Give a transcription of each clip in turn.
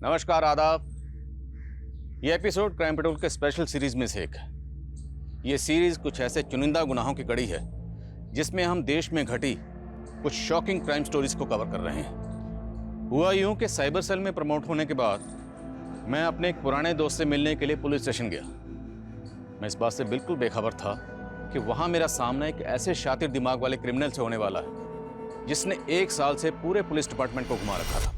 नमस्कार, आदाब। ये एपिसोड क्राइम पेट्रोल के स्पेशल सीरीज में से एक है। ये सीरीज कुछ ऐसे चुनिंदा गुनाहों की कड़ी है जिसमें हम देश में घटी कुछ शॉकिंग क्राइम स्टोरीज को कवर कर रहे हैं। हुआ यूं कि साइबर सेल में प्रमोट होने के बाद मैं अपने एक पुराने दोस्त से मिलने के लिए पुलिस स्टेशन गया। मैं इस बात से बिल्कुल बेखबर था कि वहां मेरा सामना एक ऐसे शातिर दिमाग वाले क्रिमिनल से होने वाला है जिसने 1 साल से पूरे पुलिस डिपार्टमेंट को घुमा रखा था।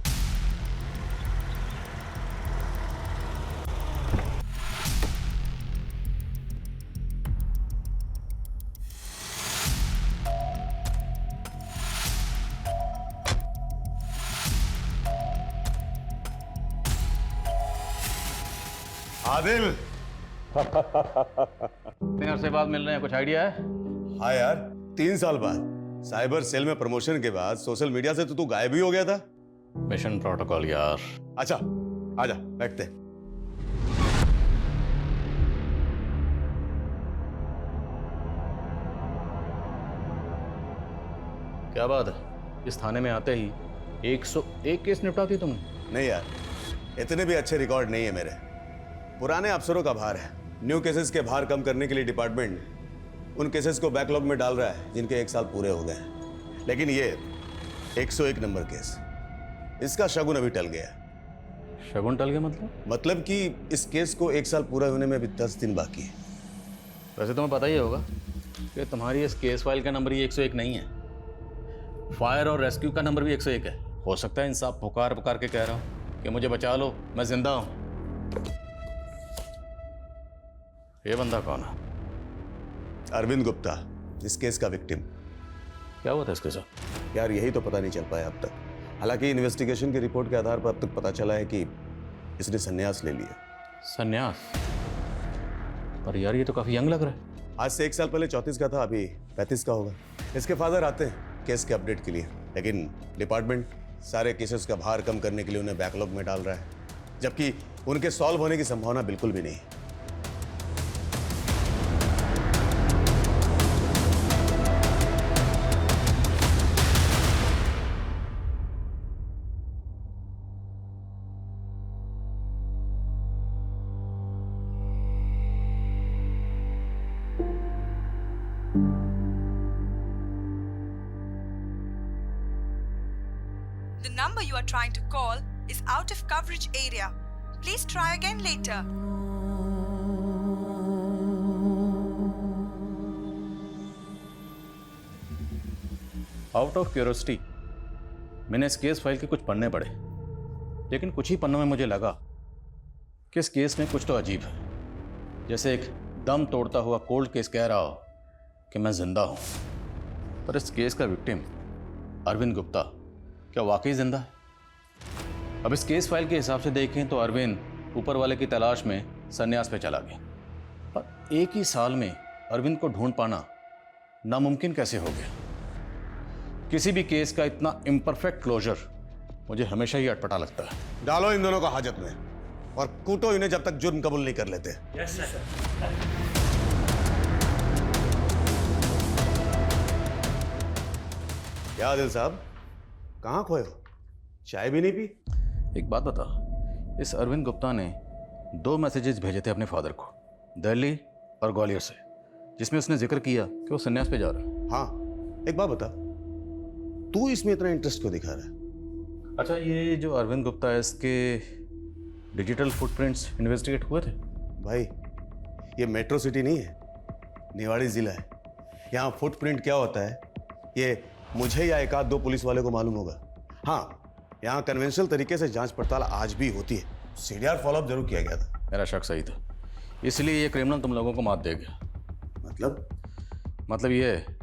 आदिल। इतने अरसे बाद मिल रहे हैं, कुछ आइडिया है? हाँ यार, 3 साल बाद साइबर सेल में प्रमोशन के बाद सोशल मीडिया से तो तू गायब ही हो गया था। मिशन प्रोटोकॉल यार। अच्छा आजा बैठते हैं। क्या बात है, इस थाने में आते ही 101 केस निपटा दी तुमने? नहीं यार, इतने भी अच्छे रिकॉर्ड नहीं है मेरे। पुराने अफसरों का भार है। न्यू केसेस के भार कम करने के लिए डिपार्टमेंट उन केसेस को बैकलॉग में डाल रहा है जिनके 1 साल पूरे हो गए हैं। लेकिन ये 101 नंबर केस, इसका शगुन अभी टल गया। शगुन टल गया मतलब कि इस केस को 1 साल पूरा होने में अभी 10 दिन बाकी है। वैसे तुम्हें पता ही होगा कि तुम्हारी इस केस फाइल का नंबर ही 101 नहीं है। फायर और रेस्क्यू का नंबर भी 101 है। हो सकता है इंसाफ पुकार पुकार के कह रहा हूँ कि मुझे बचा लो, मैं जिंदा हूँ। ये बंदा कौन है? अरविंद गुप्ता, इस केस का विक्टिम। क्या हुआ था इसके साथ? यार यही तो पता नहीं चल पाया अब तक। हालांकि इन्वेस्टिगेशन की रिपोर्ट के आधार पर अब तक पता चला है कि इसने संन्यास ले लिया। संन्यास? पर यार ये तो काफी यंग लग रहा है। आज से 1 साल पहले 34 का था, अभी 35 का होगा। इसके फादर आते हैं केस के अपडेट के लिए, लेकिन डिपार्टमेंट सारे केसेस का भार कम करने के लिए उन्हें बैकलॉग में डाल रहा है, जबकि उनके सॉल्व होने की संभावना बिल्कुल भी नहीं। The number you are trying to call is out of coverage area. Please try again later. Out of curiosity मैंने इस केस फाइल के कुछ पन्ने पढ़े, लेकिन कुछ ही पन्नों में मुझे लगा कि इस केस में कुछ तो अजीब है। जैसे एक दम तोड़ता हुआ कोल्ड केस कह रहा हो कि मैं जिंदा हूं। पर इस केस का विक्टिम अरविंद गुप्ता क्या वाकई जिंदा है? अब इस केस फाइल के हिसाब से देखें तो अरविंद ऊपर वाले की तलाश में संन्यास पे चला गया। पर 1 ही साल में अरविंद को ढूंढ पाना नामुमकिन कैसे हो गया? किसी भी केस का इतना इम्परफेक्ट क्लोजर मुझे हमेशा ही अटपटा लगता है। डालो इन दोनों को हाजत में और कूटो इन्हें जब तक जुर्म कबूल नहीं कर लेते। Yes sir. क्या आदिल साहब, कहाँ खोए हो? चाय भी नहीं पी? एक बात बता, इस अरविंद गुप्ता ने 2 मैसेजेस भेजे थे अपने फादर को, दिल्ली और ग्वालियर से, जिसमें उसने जिक्र किया कि वो संन्यास पे जा रहा है। हाँ, एक बात बता, तू इसमें इतना इंटरेस्ट क्यों दिखा रहा है? अच्छा, ये जो अरविंद गुप्ता है, इसके डिजिटल फुटप्रिंट्स इन्वेस्टिगेट हुए थे? भाई, ये मेट्रो सिटी नहीं है, निवाड़ी जिला है। यहाँ फुटप्रिंट क्या होता है ये मुझे या 1-2 पुलिस वाले को मालूम होगा। हाँ, यहाँ कन्वेंशनल तरीके से जांच पड़ताल आज भी होती है। सीडीआर फॉलोअप जरूर किया गया था। मेरा शक सही था, इसलिए ये क्रिमिनल तुम लोगों को मात दे गया। मतलब ये है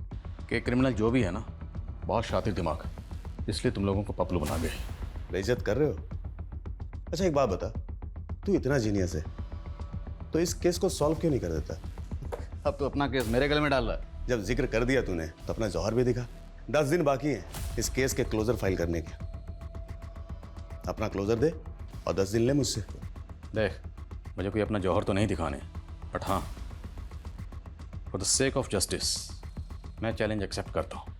कि क्रिमिनल जो भी है ना, बहुत शातिर दिमाग है, इसलिए तुम लोगों को पपलू बना गए। बेइज्जत कर रहे हो? अच्छा एक बात बता, तू इतना जीनियस है तो इस केस को सॉल्व क्यों नहीं कर देता? अब तो अपना केस मेरे गले में डाल रहा है। जब जिक्र कर दिया तूने तो अपना जौहर भी दिखा। 10 दिन बाकी हैं इस केस के क्लोजर फाइल करने के। अपना क्लोजर दे और 10 दिन ले मुझसे। देख, मुझे कोई अपना जौहर तो नहीं दिखाने, बट हाँ, for the sake of justice मैं चैलेंज एक्सेप्ट करता हूँ।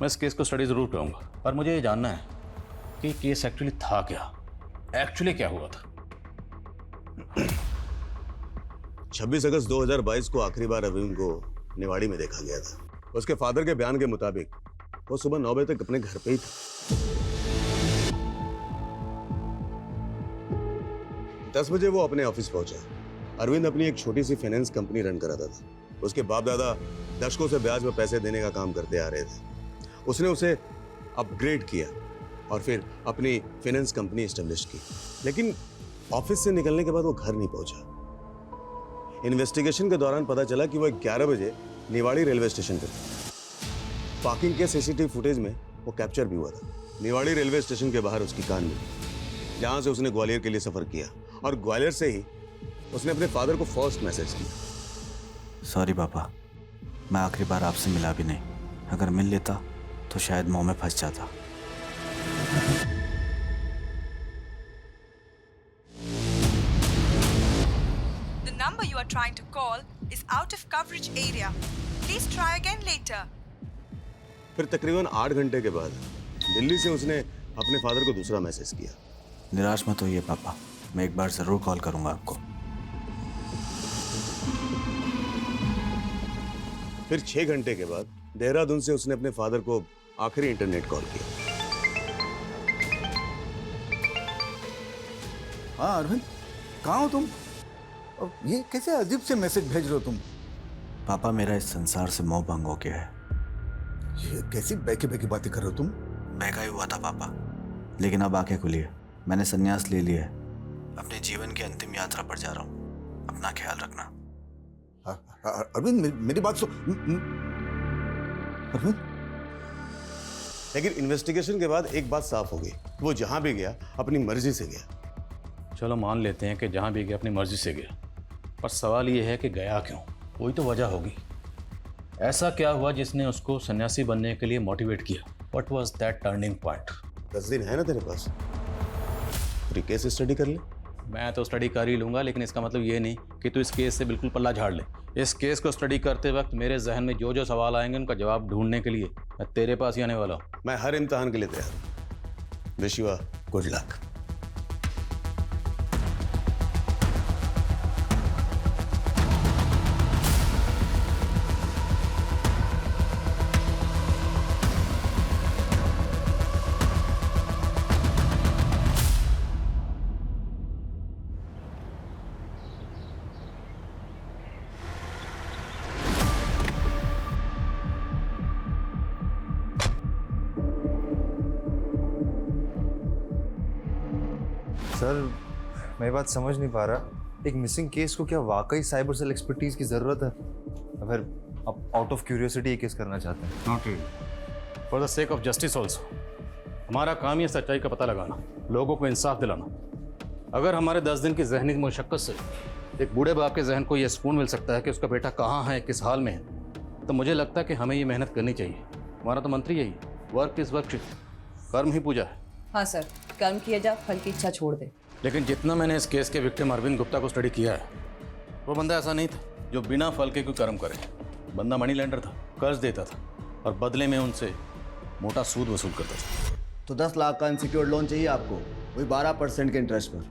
मैं इस केस को स्टडी ज़रूर करूँगा, पर मुझे ये जानना है कि केस एक्चुअली था क्या, एक्चुअली क्या हुआ था। 26 अगस्त 2022 को आखिरी बार अरविंद को निवाड़ी में देखा गया था। उसके फादर के बयान के मुताबिक वो सुबह 9 बजे तक अपने घर पे ही था। 10 बजे वो अपने ऑफिस पहुंचा। अरविंद अपनी एक छोटी सी फाइनेंस कंपनी रन कराता था। उसके बाप दादा दशकों से ब्याज में पैसे देने का काम करते आ रहे थे। उसने उसे अपग्रेड किया और फिर अपनी फाइनेंस कंपनी एस्टेब्लिश की। लेकिन ऑफिस से निकलने के बाद वो घर नहीं पहुंचा। इन्वेस्टिगेशन के दौरान पता चला कि वो 11 बजे निवाड़ी रेलवे स्टेशन पर था। पार्किंग के सीसीटीवी फुटेज में वो कैप्चर भी हुआ था। निवाड़ी रेलवे स्टेशन के बाहर उसकी कार मिली, जहां से उसने ग्वालियर के लिए सफर किया और ग्वालियर से ही उसने अपने फादर को फर्स्ट मैसेज किया। सॉरी पापा, मैं आखिरी बार आपसे मिला भी नहीं। अगर मिल लेता तो शायद मुंह में फंस जाता। The number you are trying to call is out of coverage area. Please try again later. फिर तकरीबन 8 घंटे के बाद दिल्ली से उसने अपने फादर को दूसरा मैसेज किया। निराश मत होइए पापा, मैं एक बार जरूर कॉल करूंगा आपको। फिर 6 घंटे के बाद देहरादून से उसने अपने फादर को आखिरी इंटरनेट कॉल किया। हाँ अरविंद, कहाँ हो तुम? और ये कैसे अजीब से मैसेज भेज रहे हो तुम? पापा, मेरा इस संसार से मोह भंग हो गया है। ये कैसी बैकी बैकी बातें कर रहे हो तुम? बहका ही हुआ था पापा, लेकिन अब आंखें खुली है। मैंने संन्यास ले लिया है। अपने जीवन की अंतिम यात्रा पर जा रहा हूँ। अपना ख्याल रखना। अरविंद, मेरी बात सुन। अरविंद, लेकिन इन्वेस्टिगेशन के बाद एक बात साफ हो गई, वो जहां भी गया अपनी मर्जी से गया। चलो मान लेते हैं कि जहाँ भी गया अपनी मर्जी से गया, पर सवाल ये है कि गया क्यों? कोई तो वजह होगी। ऐसा क्या हुआ जिसने उसको सन्यासी बनने के लिए मोटिवेट किया? What was that turning point? 10 दिन है ना तेरे पास, पूरी केस स्टडी कर ले। मैं तो स्टडी कर ही लूँगा, लेकिन इसका मतलब ये नहीं कि तू इस केस से बिल्कुल पल्ला झाड़ ले। इस केस को स्टडी करते वक्त मेरे जहन में जो जो सवाल आएंगे उनका जवाब ढूंढने के लिए मैं तेरे पास ही आने वाला हूँ। मैं हर इम्तिहान के लिए तैयार हूं। Wish you good luck. Sir, मैं बात समझ नहीं पा रहा। एक मिसिंग केस को क्या वाकई साइबर सेल एक्सपर्टीज की ज़रूरत है? अगर आप आउट ऑफ क्यूरियोसिटी ये केस करना चाहते हैं। Not really, for the sake of justice also. हमारा काम ये सच्चाई का पता लगाना, लोगों को इंसाफ दिलाना। अगर हमारे 10 दिन की जहनी मुशक्क़त से एक बूढ़े बाप के जहन को यह सुकून मिल सकता है कि उसका बेटा कहाँ है, किस हाल में है, तो मुझे लगता है कि हमें ये मेहनत करनी चाहिए। हमारा तो मंत्री यही, वर्क इज़ वर्क, कर्म ही पूजा है। हाँ सर, कर्म किया जा, फल की इच्छा छोड़ दे। लेकिन जितना मैंने इस केस के विक्टिम अरविंद गुप्ता को स्टडी किया है, वो बंदा ऐसा नहीं था जो बिना फल के कोई कर्म करे। बंदा मनी लेंडर था, कर्ज देता था और बदले में उनसे मोटा सूद वसूल करता था। तो 10 लाख का अनसिक्योर्ड लोन चाहिए आपको, वही 12% के इंटरेस्ट पर।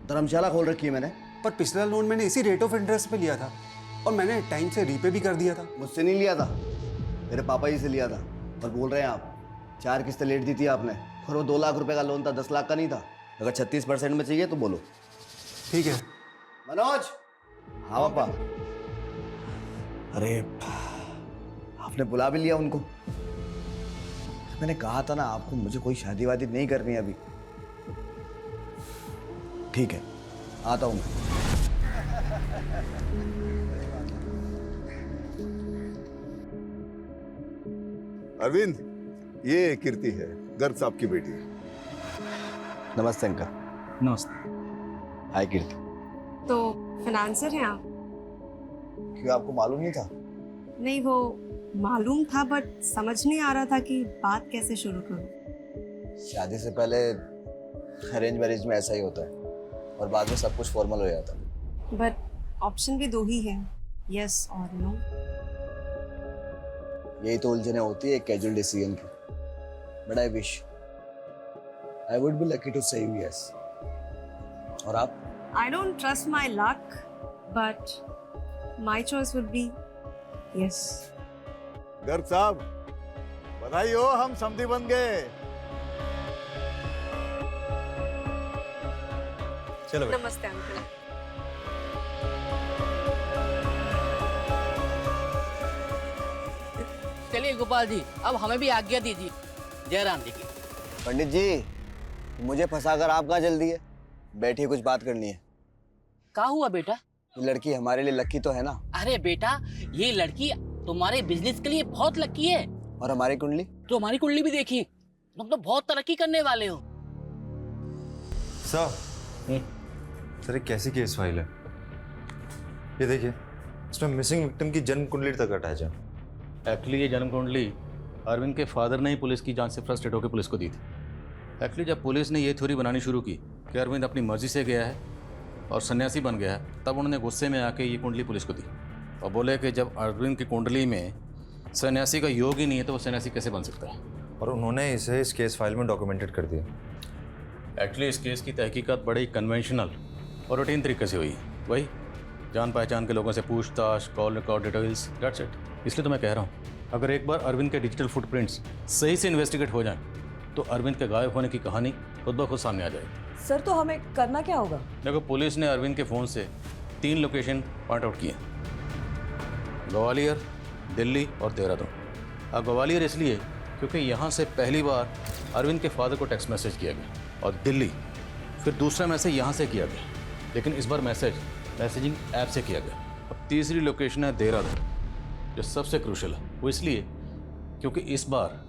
धर्मशाला खोल रखी है मैंने। पर पिछला लोन मैंने इसी रेट ऑफ इंटरेस्ट पे लिया था और मैंने टाइम से रीपे भी कर दिया था। मुझसे नहीं लिया था, मेरे पापा जी से लिया था। और बोल रहे हैं आप 4 किस्तें लेट दी थी आपने, और वो 2 लाख रुपए का लोन था, 10 लाख का नहीं था। अगर 36% में चाहिए तो बोलो। ठीक है मनोज। हाँ पापा। अरे आपने बुला भी लिया उनको। मैंने कहा था ना आपको, मुझे कोई शादी वादी नहीं करनी अभी। ठीक है, आता हूं मैं। अरविंद, ये कीर्ति है, गर्ग साहब की बेटी। नमस्ते अंकल। नमस्ते। हाय कीर्ति। तो फाइनेंसर हैं आप? क्यों, आपको मालूम नहीं था? नहीं, वो मालूम था बट समझ नहीं आ रहा था कि बात कैसे शुरू करूं। शादी से पहले अरेंज मैरिज में ऐसा ही होता है और बाद में सब कुछ फॉर्मल हो जाता है। बट ऑप्शन भी 2 ही है, यस और नो। यही तो उलझने होती है एक कैजुअल डिसीजन की। But I wish I would be lucky to say you yes. और आप? I don't trust my luck, but my choice would be yes. Garg साहब, बधाई हो, हम समधी बन गए। चलो बेटा। नमस्ते अंकल। चलिए गोपाल जी, अब हमें भी आज्ञा दीजिए। जयराम जी की। पंडित जी, मुझे फंसाकर आप कहाँ जल्दी है? बैठिए, कुछ बात करनी है। क्या हुआ बेटा? ये लड़की हमारे लिए लकी तो है ना? अरे बेटा, ये लड़की तुम्हारे बिजनेस के लिए बहुत लकी है। और हमारी कुंडली? तो हमारी कुंडली भी देखी, तुम तो बहुत तरक्की करने वाले हो। सर, सर ये कैसी केस फाइल है? ये देखिए, इसमें मिसिंग विक्टिम की जन्म कुंडली तक अटैच है। एक्चुअली ये जन्म कुंडली अरविंद के फादर ने ही पुलिस की जांच से फ्रस्ट्रेट होकर पुलिस को दी थी। एक्चुअली जब पुलिस ने ये थ्योरी बनानी शुरू की कि अरविंद अपनी मर्जी से गया है और सन्यासी बन गया है, तब उन्होंने गुस्से में आके ये कुंडली पुलिस को दी और बोले कि जब अरविंद की कुंडली में सन्यासी का योग ही नहीं है तो वो सन्यासी कैसे बन सकता है। और उन्होंने इसे इस केस फाइल में डॉक्यूमेंटेड कर दिया। एक्चुअली इस केस की तहकीकात बड़ी कन्वेंशनल और रूटीन तरीके से हुई, वही जान पहचान के लोगों से पूछताछ, call record details, that's it. इसलिए तो मैं कह रहा हूँ, अगर एक बार अरविंद के डिजिटल फुटप्रिंट्स सही से इन्वेस्टिगेट हो जाएं तो अरविंद के गायब होने की कहानी खुद ब खुद सामने आ जाएगी। सर तो हमें करना क्या होगा? देखो, पुलिस ने अरविंद के फ़ोन से 3 लोकेशन पॉइंट आउट किए, ग्वालियर, दिल्ली और देहरादून। अब ग्वालियर इसलिए क्योंकि यहाँ से पहली बार अरविंद के फादर को टेक्स्ट मैसेज किया गया, और दिल्ली फिर दूसरा मैसेज यहाँ से किया गया, लेकिन इस बार मैसेजिंग ऐप से किया गया। अब तीसरी लोकेशन है देहरादून, जो सबसे क्रूशल है। वो इसलिए क्योंकि इस बार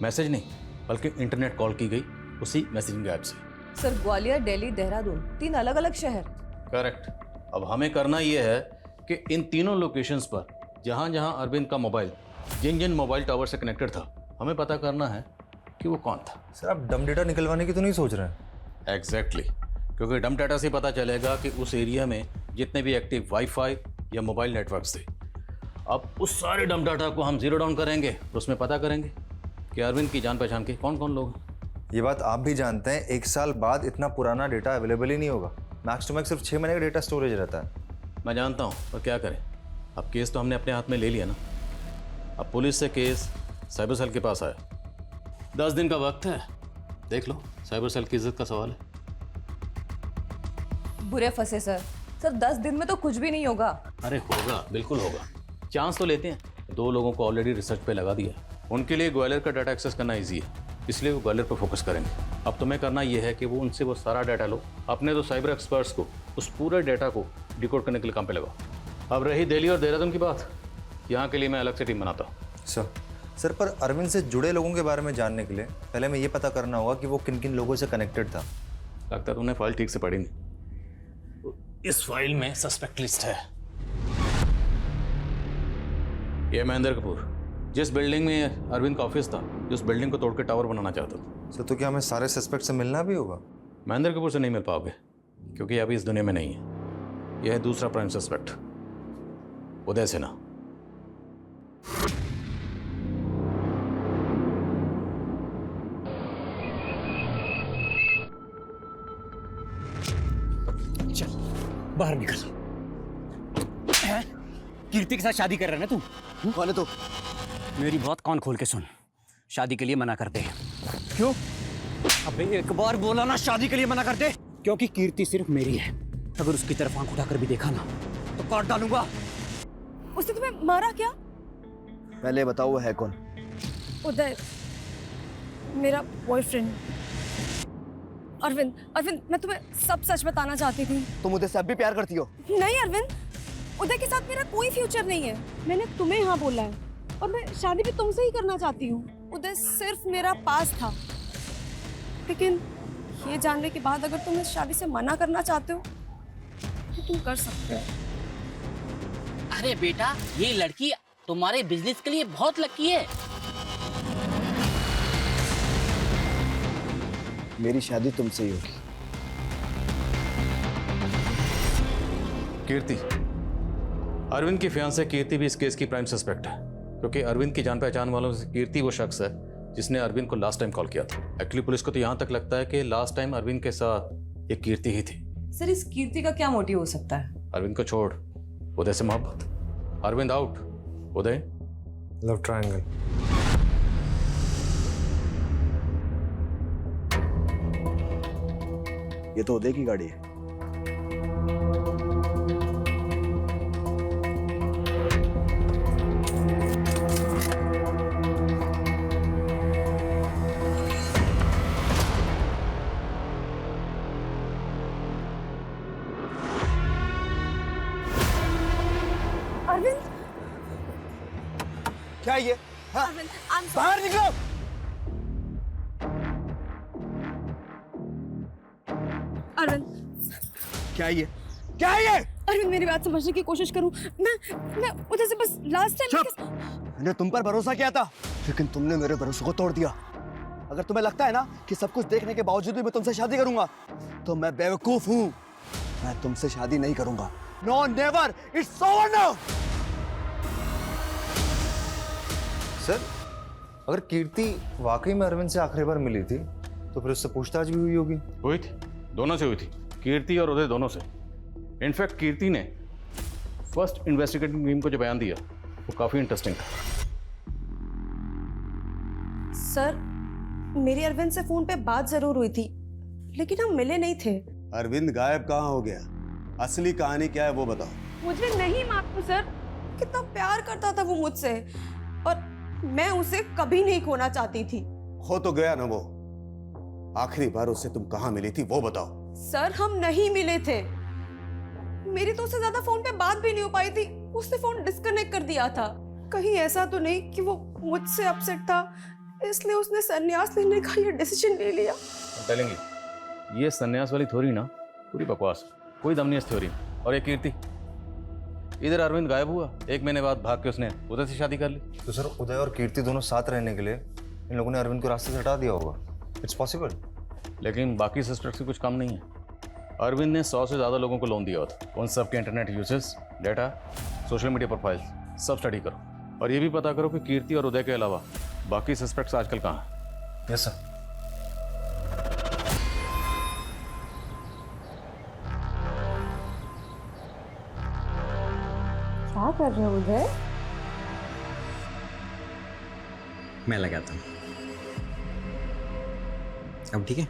मैसेज नहीं बल्कि इंटरनेट कॉल की गई उसी मैसेजिंग ऐप से। सर ग्वालियर, दिल्ली, देहरादून 3 अलग अलग शहर। करेक्ट। अब हमें करना ये है कि इन तीनों लोकेशंस पर जहाँ जहाँ अरविंद का मोबाइल जिन जिन मोबाइल टावर से कनेक्टेड था, हमें पता करना है कि वो कौन था। सर आप डम डेटा निकलवाने की तो नहीं सोच रहे हैं? एग्जैक्टली, क्योंकि डम डाटा से पता चलेगा कि उस एरिया में जितने भी एक्टिव वाईफाई या मोबाइल नेटवर्क्स थे, अब उस सारे डम डाटा को हम जीरो डाउन करेंगे तो उसमें पता करेंगे कि अरविंद की जान पहचान के कौन कौन लोग हैं। ये बात आप भी जानते हैं, 1 साल बाद इतना पुराना डेटा अवेलेबल ही नहीं होगा। मैक्स टू मैक्स सिर्फ 6 महीने का डेटा स्टोरेज रहता है। मैं जानता हूँ, पर क्या करें, अब केस तो हमने अपने हाथ में ले लिया ना। अब पुलिस से केस साइबर सेल के पास आया, 10 दिन का वक्त है, देख लो, साइबर सेल की इज्जत का सवाल है। बुरे फंसे सर। सर 10 दिन में तो कुछ भी नहीं होगा। अरे होगा, बिल्कुल होगा, चांस तो लेते हैं। 2 लोगों को ऑलरेडी रिसर्च पे लगा दिया, उनके लिए ग्वालियर का डाटा एक्सेस करना ईजी है, इसलिए वो ग्वालियर पर फोकस करेंगे। अब तुम्हें करना ये है कि वो उनसे वो सारा डाटा लो, अपने तो साइबर एक्सपर्ट्स को उस पूरे डाटा को डिकोड करने के लिए काम पे लगाओ। अब रही दिल्ली और देहरादून की बात, यहाँ के लिए मैं अलग से टीम बनाता हूँ। सर पर अरविंद से जुड़े लोगों के बारे में जानने के लिए पहले मैं ये पता करना होगा कि वो किन किन लोगों से कनेक्टेड था। लगता है तुमने फाइल ठीक से पढ़ी नहीं। इस फाइल में सस्पेक्ट लिस्ट है। ये महेंद्र कपूर, जिस बिल्डिंग में अरविंद का ऑफिस था, उस बिल्डिंग को तोड़ के टावर बनाना चाहता था। सर तो क्या हमें सारे सस्पेक्ट से मिलना भी होगा? महेंद्र कपूर से नहीं मिल पाओगे क्योंकि अभी इस दुनिया में नहीं है। यह है दूसरा प्राइम सस्पेक्ट, उदय सिन्हा। चल बाहर निकल। कीर्ति के साथ शादी कर रहा है ना तू? कौन है तू? मेरी बात कान खोल के सुन, शादी के लिए मना कर दे। क्यों? अबे एक बार बोला ना, शादी के लिए मना कर दे, क्योंकि कीर्ति सिर्फ मेरी है। अगर उसकी तरफ आंख उठाकर भी देखा ना तो काट डालूंगा। उसने तुम्हें मारा क्या? पहले बताओ वो है कौन? उदय, मेरा बॉयफ्रेंड। अरविंद, अरविंद, मैं तुम्हें सब सच बताना चाहती थी। तुम मुझे सब भी प्यार करती हो? नहीं अरविंद, उदय के साथ मेरा कोई फ्यूचर नहीं है। मैंने तुम्हें हाँ बोला है और मैं शादी भी तुमसे ही करना चाहती हूँ। उदय सिर्फ मेरा पास था, लेकिन ये जानने के बाद अगर तुम इस शादी से मना करना चाहते हो तो तुम कर सकते हो। अरे बेटा, ये लड़की तुम्हारे बिजनेस के लिए बहुत लकी है। मेरी शादी तुमसे ही होगी। कीर्ति, अरविंद की फियांसे कीर्ति भी इस केस की प्राइम सस्पेक्ट है, क्योंकि अरविंद की जान पहचान वालों से कीर्ति वो शख्स है जिसने अरविंद को लास्ट टाइम कॉल किया था। एक्चुअली पुलिस को तो यहाँ तक लगता है कि लास्ट टाइम अरविंद के साथ ये कीर्ति ही थी। सर इस कीर्ति का क्या मोटिव हो सकता है? अरविंद को छोड़, उदय से मोहब्बत। अरविंद आउट, उदय लव ट्रायंगल। ये तो उदय की गाड़ी है। अरविंद, क्या ये? हाँ? Arvind, I'm sorry. बाहर निकलो। अरविंद, क्या ये? क्या ये? अरविंद मेरी बात समझने की कोशिश करूं। मैं उधर से बस लास्ट टाइम। चुप। मैंने तुम पर भरोसा किया था, लेकिन तुमने मेरे भरोसे को तोड़ दिया। अगर तुम्हें लगता है ना कि सब कुछ देखने के बावजूद भी मैं तुमसे शादी करूंगा, तो मैं बेवकूफ हूं। मैं तुमसे शादी नहीं करूंगा। No never, it's over now. Sir, अगर कीर्ति वाकई में अरविंद से आखिरी बार मिली थी तो फिर उससे पूछताछ भी हुई होगी। हुई थी, दोनों से हुई थी, कीर्ति और उदय दोनों से। इनफैक्ट कीर्ति ने फर्स्ट इन्वेस्टिगेटिंग टीम को जो बयान दिया वो काफी इंटरेस्टिंग था। सर, मेरी अरविंद से फोन पे बात जरूर हुई थी, लेकिन हम मिले नहीं थे। अरविंद गायब कहाँ हो गया? असली कहानी क्या है वो बताओ। मुझे नहीं मालूम सर, कितना प्यार करता था वो मुझसे, और मैं उसे कभी नहीं खोना चाहती थी। हो तो गया ना वो। आखिरी बार उससे तुम कहाँ मिली थी वो बताओ। सर, हम नहीं मिले थे। मेरी तो उससे ज्यादा फोन पे बात भी नहीं हो पाई थी। उसने फोन डिस्कनेक्ट कर दिया था। कहीं ऐसा तो नहीं कि वो मुझसे अपसेट था, इसलिए उसने संन्यास लेने का ये डिसीजन ले लिया। चलेंगे, ये संन्यास वाली थ्योरी ना पूरी बकवास, कोई दम नहीं इस थ्योरी में। और ये कीर्ति, इधर अरविंद गायब हुआ, 1 महीने बाद भाग के उसने उदय से शादी कर ली। तो सर, उदय और कीर्ति दोनों साथ रहने के लिए इन लोगों ने अरविंद को रास्ते से हटा दिया होगा। It's possible. लेकिन बाकी सस्पेक्ट्स से कुछ कम नहीं है। अरविंद ने 100 से ज़्यादा लोगों को लोन दिया होता। उन सब के internet uses, data, social media profiles सब स्टडी करो, और ये भी पता करो कि कीर्ति और उदय के अलावा बाकी सस्पेक्ट्स आजकल कहाँ हैं। Yes sir. क्या कर रहे हो उदय? मैं लगाता हूँ। अब ठीक है?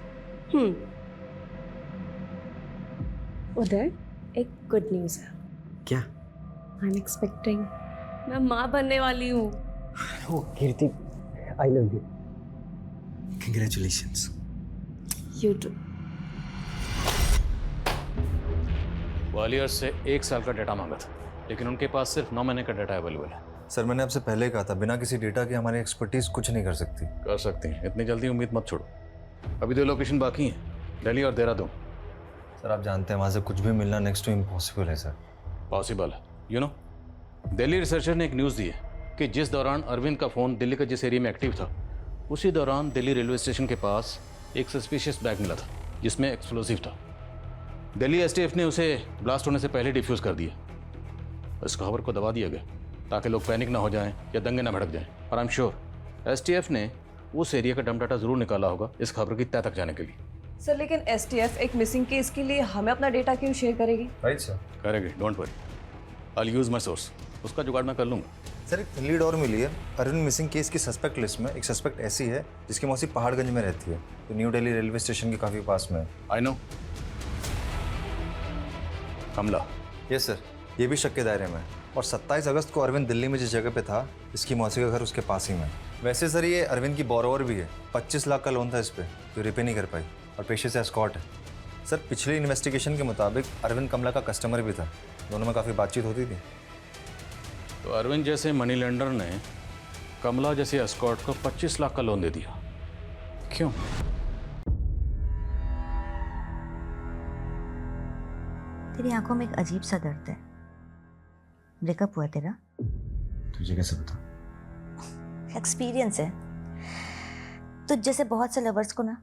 उदय, एक गुड न्यूज़ है। क्या? I am expecting. मैं माँ बनने वाली हूँ। Oh Kirti, I love you. Congratulations. You too. Gwalior से 1 साल का डाटा मांगा था, लेकिन उनके पास सिर्फ 9 महीने का डाटा अवेलेबल है। सर, मैंने आपसे पहले कहा था, बिना किसी डेटा के हमारी एक्सपर्टीज कुछ नहीं कर सकती। कर सकते हैं, इतनी जल्दी उम्मीद मत छोड़ो। अभी 2 लोकेशन बाकी हैं, दिल्ली और देहरादून। सर, आप जानते हैं वहाँ से कुछ भी मिलना नेक्स्ट टू इम्पॉसिबल है सर। पॉसिबल है, यू नो। दिल्ली रिसर्चर ने एक न्यूज़ दी है कि जिस दौरान अरविंद का फ़ोन दिल्ली का जिस एरिया में एक्टिव था, उसी दौरान दिल्ली रेलवे स्टेशन के पास एक सस्पिशियस बैग मिला था जिसमें एक्सप्लोसिव था। दिल्ली एसटीएफ ने उसे ब्लास्ट होने से पहले डिफ्यूज़ कर दिया। इस खबर को दबा दिया गया ताकि लोग पैनिक ना हो जाएं या दंगे ना भड़क जाएं। और आई एम श्योर एसटीएफ ने उस एरिया का डम डाटा जरूर निकाला होगा इस खबर की तह तक जाने के लिए। सर लेकिन एसटीएफ एक मिसिंग केस के लिए हमें अपना डेटा क्यों शेयर करेगी? Right sir. करेगी, don't worry, I use my source. उसका जुगाड़ मैं कर लूँगा। सर, एक लीड और मिली है। अरविंद मिसिंग केस की सस्पेक्ट लिस्ट में एक सस्पेक्ट ऐसी है जिसकी मौसी पहाड़गंज में रहती है, तो न्यू दिल्ली रेलवे स्टेशन के काफ़ी पास में है। I know, Kamla. Yes sir, ये भी शक के दायरे में है। और 27 अगस्त को अरविंद दिल्ली में जिस जगह पे था, इसकी मौसी का घर उसके पास ही में। वैसे सर, ये अरविंद की बोरोवर भी है। 25 लाख का लोन था इस पर, जो रिपे नहीं कर पाई, और पेशे से एस्कॉर्ट है। सर, पिछले इन्वेस्टिगेशन के मुताबिक अरविंद कमला का कस्टमर भी था, दोनों में काफ़ी बातचीत होती थी। तो अरविंद जैसे मनी लेंडर ने कमला जैसे एस्कॉर्ट को 25 लाख का लोन दे दिया, क्यों? तेरी आंखों में एक अजीब सा दर्द है। ब्रेकअप हुआ तेरा? तुझे कैसे पता? एक्सपीरियंस है। तुझ जैसे बहुत से लवर्स को ना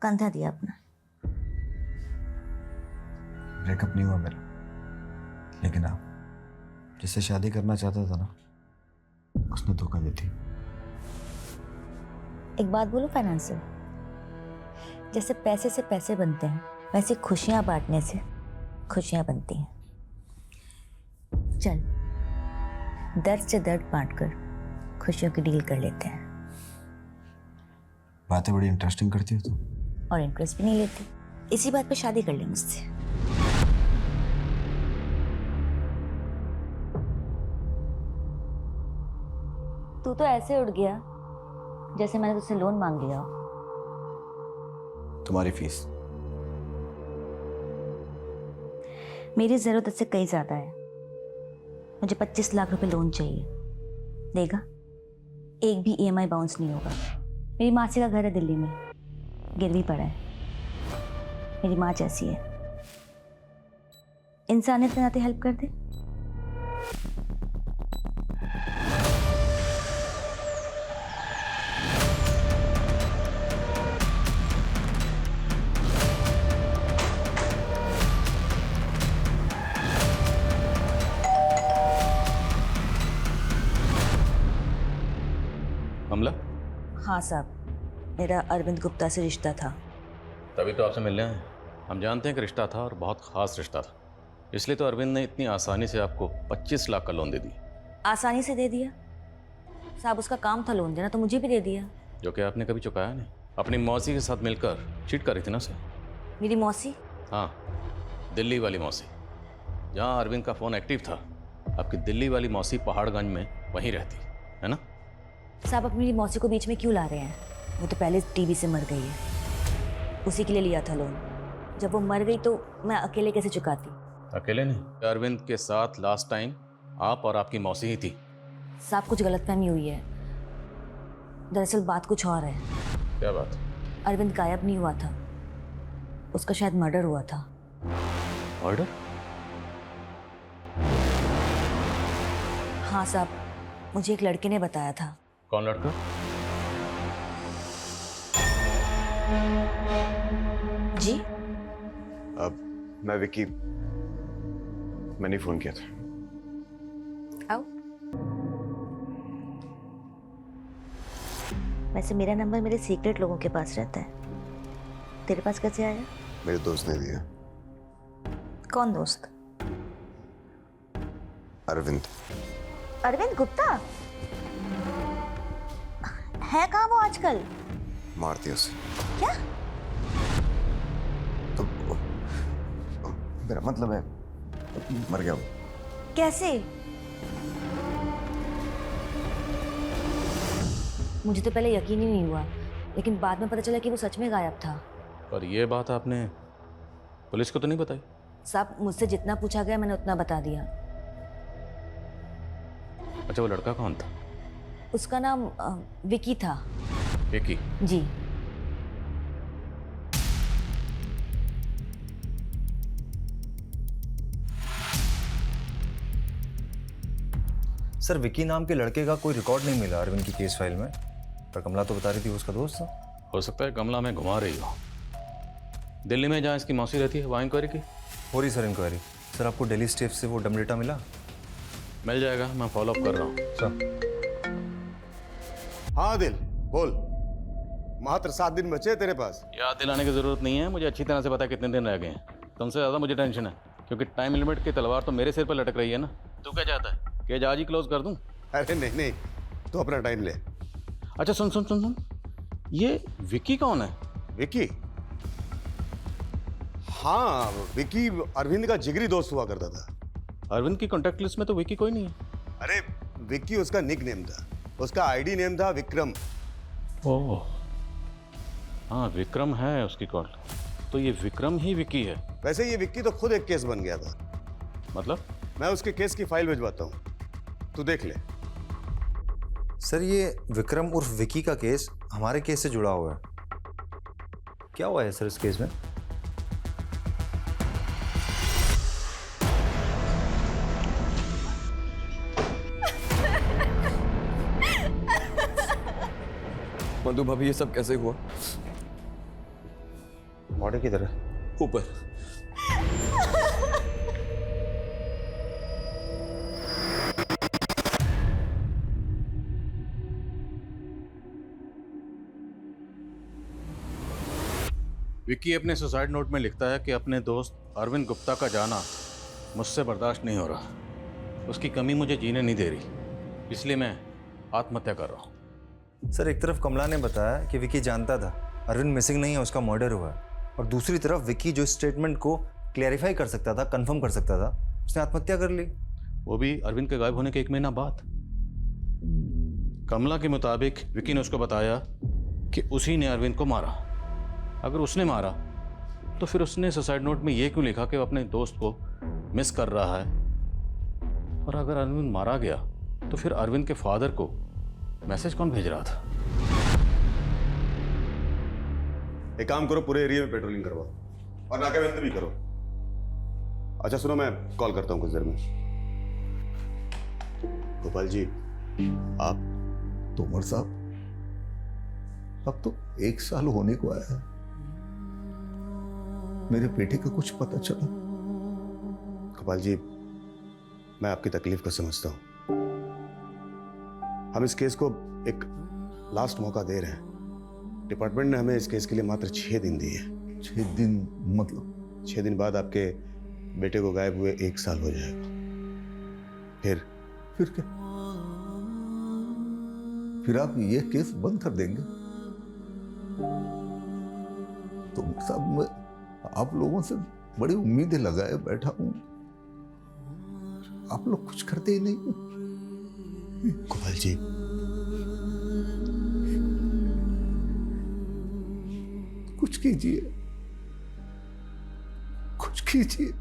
कंधा दिया अपना। ब्रेकअप नहीं हुआ मेरा, लेकिन आप जिससे शादी करना चाहता था ना, उसने धोखा दी थी। एक बात बोलो फाइनेंशियल, जैसे पैसे से पैसे बनते हैं, वैसे खुशियां बांटने से खुशियां बनती हैं। चल, दर्द से दर्द बांटकर खुशियों की डील कर लेते हैं। बातें बड़ी इंटरेस्टिंग करती हो तुम। और इंटरेस्ट भी नहीं लेती, इसी बात पे शादी कर ले मुझसे। तू तो ऐसे उड़ गया जैसे मैंने तुझसे लोन मांग लिया हो। तुम्हारी फीस। मेरी जरूरत इससे कहीं ज्यादा है। मुझे 25 लाख रुपए लोन चाहिए। देगा? एक भी EMI बाउंस नहीं होगा। मेरी मासी का घर है दिल्ली में, गिरवी पड़ा है। मेरी माँ जैसी है, इंसानियत के नाते हेल्प कर दे। कमला, हाँ साहब, मेरा अरविंद गुप्ता से रिश्ता था। तभी तो आपसे मिलने आए। हम जानते हैं कि रिश्ता था और बहुत खास रिश्ता था, इसलिए तो अरविंद ने इतनी आसानी से आपको 25 लाख का लोन दे दी। आसानी से दे दिया साहब, उसका काम था लोन देना, तो मुझे भी दे दिया। जो कि आपने कभी चुकाया नहीं। अपनी मौसी के साथ मिलकर चीट कर रही थी ना उसे। मेरी मौसी? हाँ, दिल्ली वाली मौसी। जहाँ अरविंद का फ़ोन एक्टिव था, आपकी दिल्ली वाली मौसी पहाड़गंज में वहीं रहती है ना। साहब, आप मेरी मौसी को बीच में क्यों ला रहे हैं? वो तो पहले टीबी से मर गई है, उसी के लिए लिया था लोन। जब वो मर गई तो मैं अकेले कैसे चुकाती? अकेले नहीं, अरविंद के साथ लास्ट टाइम आप और आपकी मौसी ही थी। साहब, कुछ गलतफहमी हुई है। दरअसल बात कुछ और है। क्या बात? अरविंद गायब नहीं हुआ था, उसका शायद मर्डर हुआ था। मर्डर? हाँ साहब, मुझे एक लड़के ने बताया था। कौन लड़का? जी? अब मैं विक्की, मैंने फोन किया था। आओ। वैसे मेरा नंबर मेरे सीक्रेट लोगों के पास रहता है, तेरे पास कैसे आया? मेरे दोस्त ने दिया। कौन दोस्त? अरविंद। अरविंद गुप्ता? है कहाँ वो आजकल? मार दिया उसे। क्या? तो मेरा मतलब है मर गया वो। कैसे? मुझे तो पहले यकीन ही नहीं हुआ, लेकिन बाद में पता चला कि वो सच में गायब था। पर ये बात आपने पुलिस को तो नहीं बताई? साहब, मुझसे जितना पूछा गया मैंने उतना बता दिया। अच्छा, वो लड़का कौन था? उसका नाम विकी था। विकी? जी। सर, विकी नाम के लड़के का कोई रिकॉर्ड नहीं मिला अरविंद की केस फाइल में, पर कमला तो बता रही थी वो उसका दोस्त था। हो सकता है कमला में घुमा रही हो। दिल्ली में जहाँ इसकी मौसी रहती है वहाँ इंक्वायरी की? हो रही सर इंक्वायरी। सर, आपको दिल्ली स्टेट से वो डम डेटा मिला? मिल जाएगा, मैं फॉलो अप कर रहा हूँ। सर। हाँ दिल, बोल। मात्र 7 दिन बचे तेरे पास। याद दिलाने की जरूरत नहीं है, मुझे अच्छी तरह से पता है कितने दिन रह गए हैं। तुमसे ज़्यादा मुझे टेंशन है, क्योंकि टाइम लिमिट की तलवार तो मेरे सिर पर लटक रही है ना। तू क्या चाहता है, केज आज ही क्लोज कर दूं? अरे नहीं नहीं, तू अपना टाइम ले। अच्छा सुन सुन सुन सुन, ये विकी कौन है? विकी? हाँ, विकी अरविंद का जिगरी दोस्त हुआ करता था। अरविंद की कॉन्टैक्ट लिस्ट में तो विकी कोई नहीं है। अरे विक्की उसका निक नेम था, उसका आईडी नेम था विक्रम। ओह हाँ, विक्रम है उसकी कॉल। तो ये विक्रम ही विकी है। वैसे ये विक्की तो खुद एक केस बन गया था। मतलब? मैं उसके केस की फाइल भिजवाता हूँ, तू देख ले। सर, ये विक्रम उर्फ विकी का केस हमारे केस से जुड़ा हुआ है। क्या हुआ है सर इस केस में? मधु भाभी, ये सब कैसे हुआ? बॉडी किधर है? ऊपर। विक्की अपने सुसाइड नोट में लिखता है कि अपने दोस्त अरविंद गुप्ता का जाना मुझसे बर्दाश्त नहीं हो रहा। उसकी कमी मुझे जीने नहीं दे रही, इसलिए मैं आत्महत्या कर रहा हूँ। सर, एक तरफ कमला ने बताया कि विक्की जानता था अरविंद मिसिंग नहीं है, उसका मर्डर हुआ है, और दूसरी तरफ विक्की जो स्टेटमेंट को क्लैरिफाई कर सकता था, कंफर्म कर सकता था, उसने आत्महत्या कर ली। वो भी अरविंद के गायब होने के 1 महीना बाद। कमला के मुताबिक विक्की ने उसको बताया कि उसी ने अरविंद को मारा। अगर उसने मारा तो फिर उसने सुसाइड नोट में ये क्यों लिखा कि वो अपने दोस्त को मिस कर रहा है? और अगर अरविंद मारा गया तो फिर अरविंद के फादर को मैसेज कौन भेज रहा था? एक काम करो, पूरे एरिया में पेट्रोलिंग करवाओ और नाकाबंदी भी करो। अच्छा सुनो, मैं कॉल करता हूँ कुछ देर में। गोपाल जी, आप तोमर साहब, अब तो 1 साल होने को आया है। मेरे बेटे का कुछ पता चला? गोपाल जी, मैं आपकी तकलीफ को समझता हूं। हम इस केस को एक लास्ट मौका दे रहे हैं। डिपार्टमेंट ने हमें इस केस के लिए मात्र 6 दिन दिए। 6 दिन मतलब? 6 दिन बाद आपके बेटे को गायब हुए 1 साल हो जाएगा। फिर क्या? फिर आप ये केस बंद कर देंगे? तो साहब, मैं आप लोगों से बड़ी उम्मीदें लगाए बैठा हूं, आप लोग कुछ करते ही नहीं। गोपाल जी, कुछ कीजिए, कुछ कीजिए।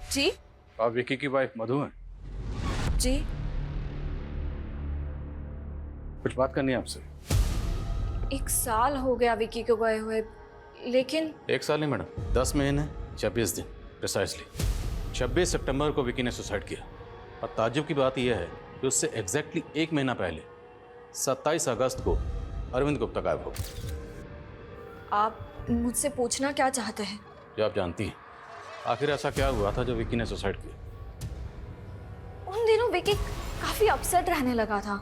जी? आप विक्की की वाइफ मधु हैं? जी? कुछ बात करनी है आपसे। 1 साल हो गया विकी को गए हुए, लेकिन 1 साल नहीं मैडम, 10 महीने 26 दिन प्रिसाइसली। 26 सितंबर को विक्की ने सुसाइड किया। और ताज्जुब की बात यह है कि उससे एग्जैक्टली 1 महीना पहले 27 अगस्त को अरविंद गुप्ता गायब हो गया। आप मुझसे पूछना क्या चाहते हैं? जो आप जानती हैं, आखिर ऐसा क्या हुआ था जो विक्की ने सुसाइड किया? उन दिनों विकी काफी अपसेट रहने लगा था।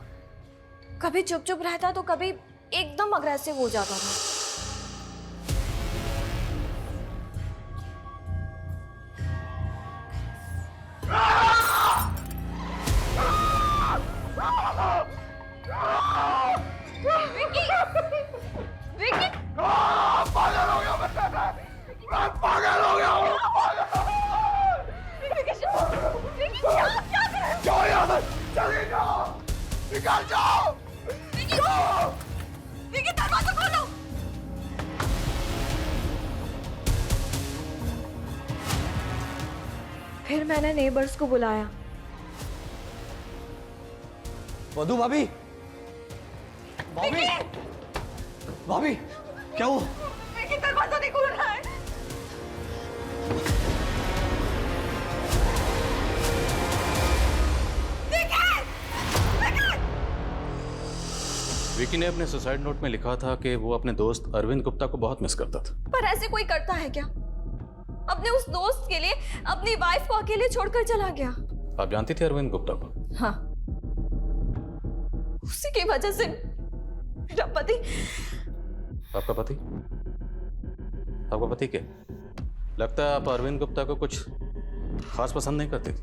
कभी चुप चुप रहता तो कभी एकदम अग्रेसिव हो जाता था। विकी! विकी! पागल हो गया मैं पागल हो गया हूँ। विकी, क्या कर रहे हो? जाओ यहाँ से, चले जाओ, निकल जाओ। विकी, दरवाजा खोलो। फिर मैंने नेबर्स को बुलाया। मधु भाभी, भाभी, भाभी, क्या हुआ? विकी, दरवाजा नहीं खुल रहा है। विक्की ने अपने सुसाइड नोट में लिखा था कि वो अपने दोस्त अरविंद गुप्ता को बहुत मिस करता था। पर ऐसे कोई करता है क्या? अपने उस दोस्त के लिए अपनी वाइफ को अकेले छोड़कर चला गया। आप जानती थी अरविंद गुप्ता को? हाँ, उसी की वजह से मेरा पति। आपका पति? आपका पति क्या? लगता है आप अरविंद गुप्ता को कुछ खास पसंद नहीं करती थी।